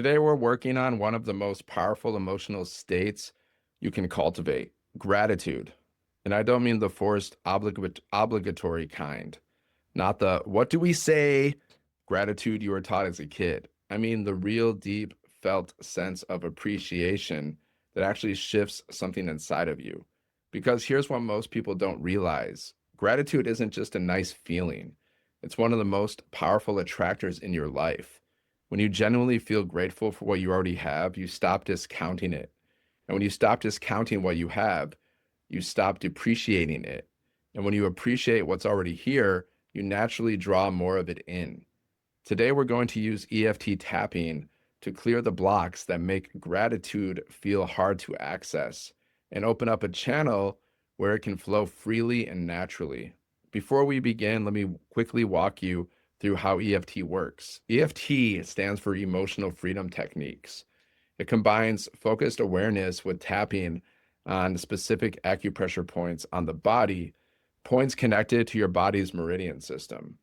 Today, we're working on one of the most powerful emotional states you can cultivate gratitude. And I don't mean the forced obligatory kind, not the what do we say gratitude you were taught as a kid. I mean the real deep felt sense of appreciation that actually shifts something inside of you. Because here's what most people don't realize gratitude isn't just a nice feeling, it's one of the most powerful attractors in your life. When you genuinely feel grateful for what you already have, you stop discounting it. And when you stop discounting what you have, you stop depreciating it. And when you appreciate what's already here, you naturally draw more of it in. Today, we're going to use EFT tapping to clear the blocks that make gratitude feel hard to access and open up a channel where it can flow freely and naturally. Before we begin, let me quickly walk you through how EFT works. EFT stands for Emotional Freedom Techniques. It combines focused awareness with tapping on specific acupressure points on the body, points connected to your body's meridian system.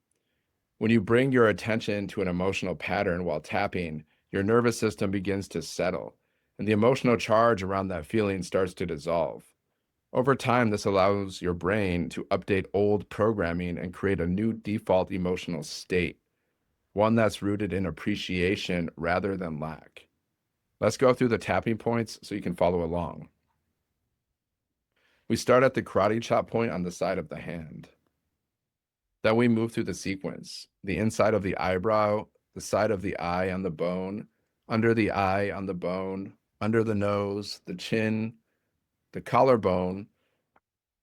When you bring your attention to an emotional pattern while tapping, your nervous system begins to settle, and the emotional charge around that feeling starts to dissolve. Over time, this allows your brain to update old programming and create a new default emotional state, one that's rooted in appreciation rather than lack. Let's go through the tapping points so you can follow along. We start at the karate chop point on the side of the hand. Then we move through the sequence, the inside of the eyebrow, the side of the eye on the bone, under the eye on the bone, under the nose, the chin, the collarbone,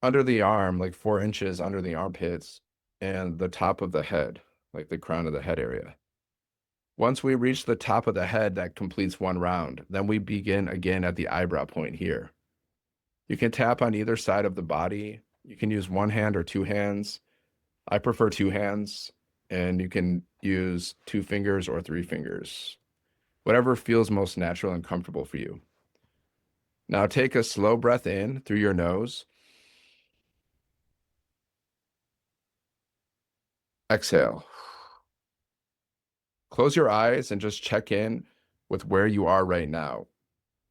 under the arm, like 4 inches under the armpits, and the top of the head, like the crown of the head area. Once we reach the top of the head, that completes one round. Then we begin again at the eyebrow point here. You can tap on either side of the body. You can use one hand or two hands. I prefer two hands, and you can use 2 fingers or 3 fingers, whatever feels most natural and comfortable for you. Now take a slow breath in through your nose. Exhale. Close your eyes and just check in with where you are right now.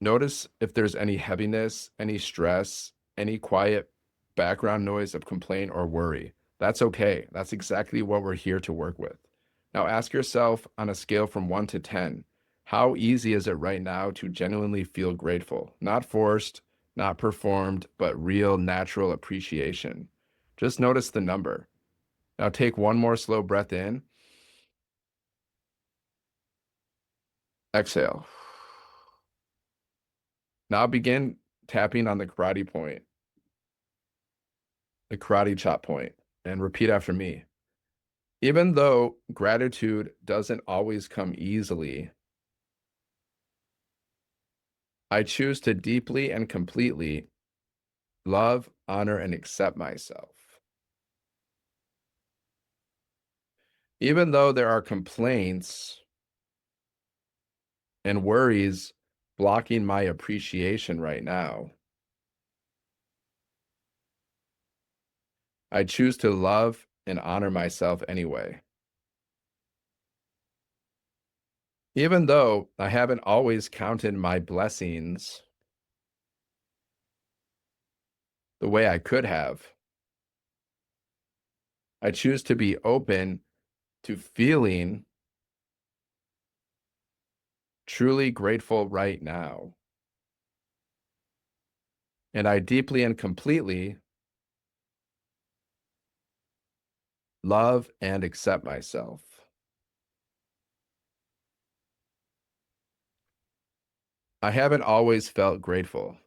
Notice if there's any heaviness, any stress, any quiet background noise of complaint or worry. That's okay. That's exactly what we're here to work with. Now ask yourself on a scale from 1 to 10, how easy is it right now to genuinely feel grateful? Not forced, not performed, but real natural appreciation. Just notice the number. Now take one more slow breath in. Exhale. Now begin tapping on the karate point, the karate chop point, and repeat after me. Even though gratitude doesn't always come easily, I choose to deeply and completely love, honor, and accept myself. Even though there are complaints and worries blocking my appreciation right now, I choose to love and honor myself anyway. Even though I haven't always counted my blessings the way I could have, I choose to be open to feeling truly grateful right now. And I deeply and completely love and accept myself. I haven't always felt grateful.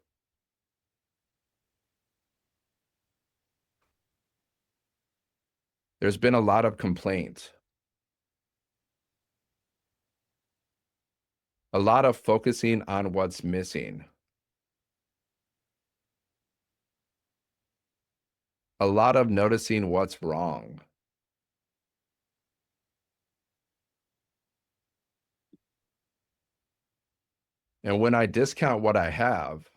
There's been a lot of complaint, a lot of focusing on what's missing, a lot of noticing what's wrong. And when I discount what I have,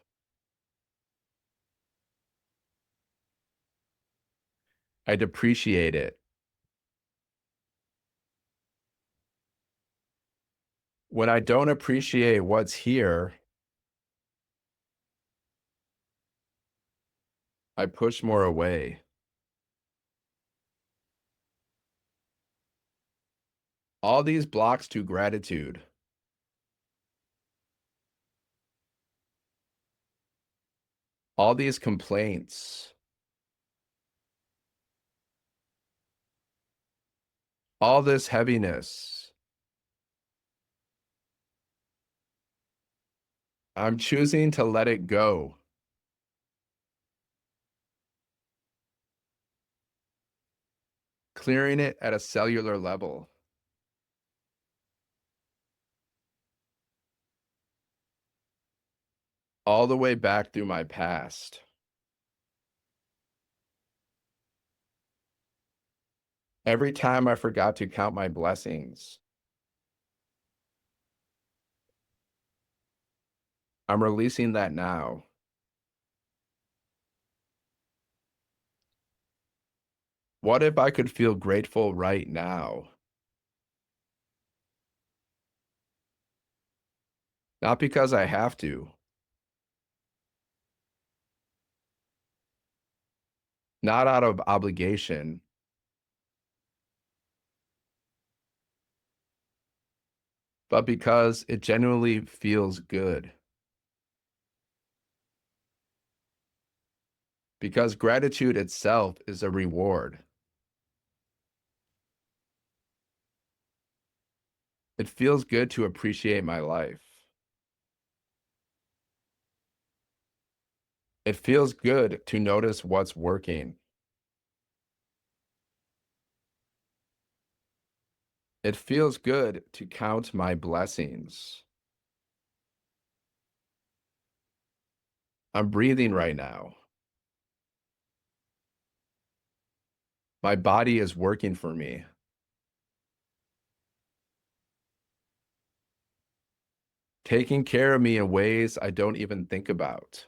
I depreciate it. When I don't appreciate what's here, I push more away. All these blocks to gratitude, all these complaints, all this heaviness, I'm choosing to let it go, clearing it at a cellular level, all the way back through my past. Every time I forgot to count my blessings, I'm releasing that now. What if I could feel grateful right now? Not because I have to, not out of obligation, but because it genuinely feels good. Because gratitude itself is a reward. It feels good to appreciate my life. It feels good to notice what's working. It feels good to count my blessings. I'm breathing right now. My body is working for me. Taking care of me in ways I don't even think about.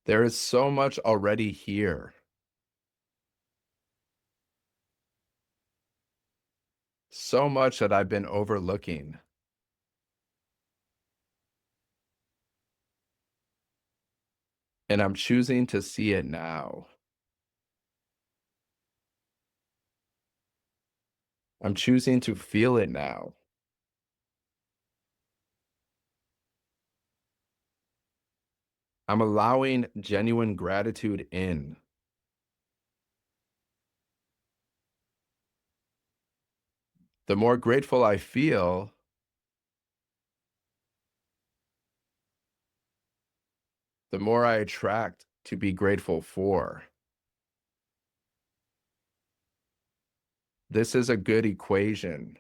There is so much already here, so much that I've been overlooking, and I'm choosing to see it now. I'm choosing to feel it now. I'm allowing genuine gratitude in. The more grateful I feel, the more I attract to be grateful for. This is a good equation.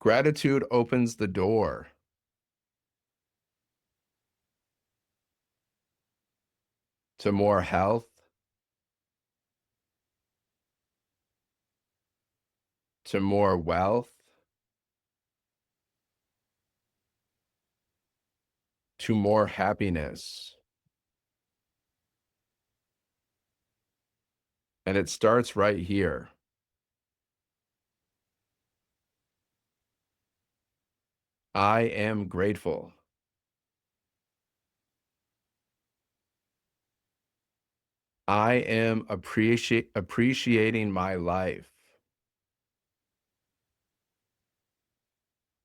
Gratitude opens the door to more health, to more wealth, to more happiness. And it starts right here. I am grateful. I am appreciating my life.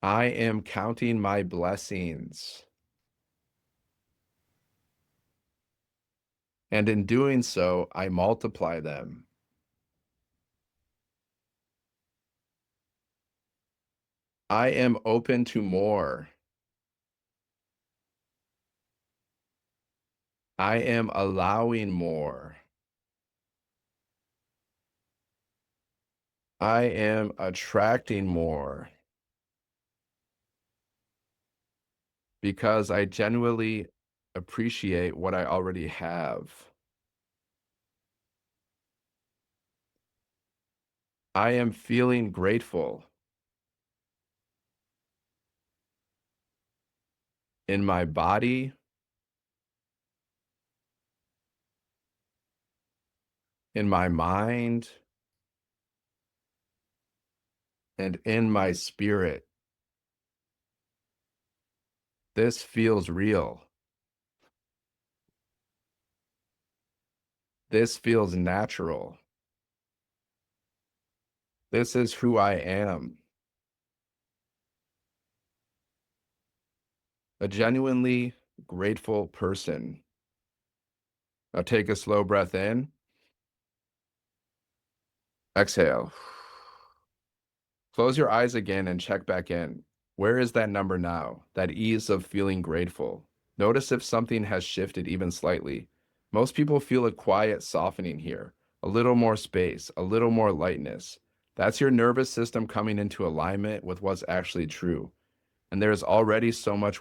I am counting my blessings. And in doing so, I multiply them. I am open to more. I am allowing more. I am attracting more because I genuinely appreciate what I already have. I am feeling grateful in my body, in my mind, and in my spirit. This feels real. This feels natural. This is who I am. A genuinely grateful person. Now take a slow breath in. Exhale. Close your eyes again and check back in. Where is that number now? That ease of feeling grateful. Notice if something has shifted even slightly. Most people feel a quiet softening here, a little more space, a little more lightness. That's your nervous system coming into alignment with what's actually true. And there is already so much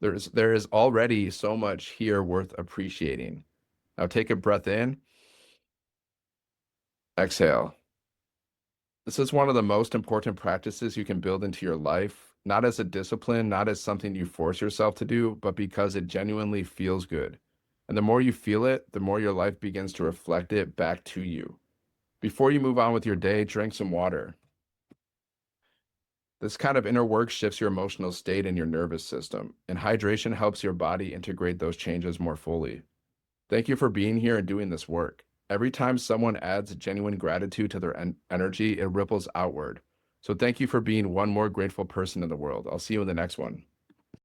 there is already so much here worth appreciating. Now take a breath in, exhale. This is one of the most important practices you can build into your life, not as a discipline, not as something you force yourself to do, but because it genuinely feels good. And the more you feel it, the more your life begins to reflect it back to you. Before you move on with your day, drink some water. This kind of inner work shifts your emotional state and your nervous system, and hydration helps your body integrate those changes more fully. Thank you for being here and doing this work. Every time someone adds genuine gratitude to their energy, it ripples outward. So thank you for being one more grateful person in the world. I'll see you in the next one.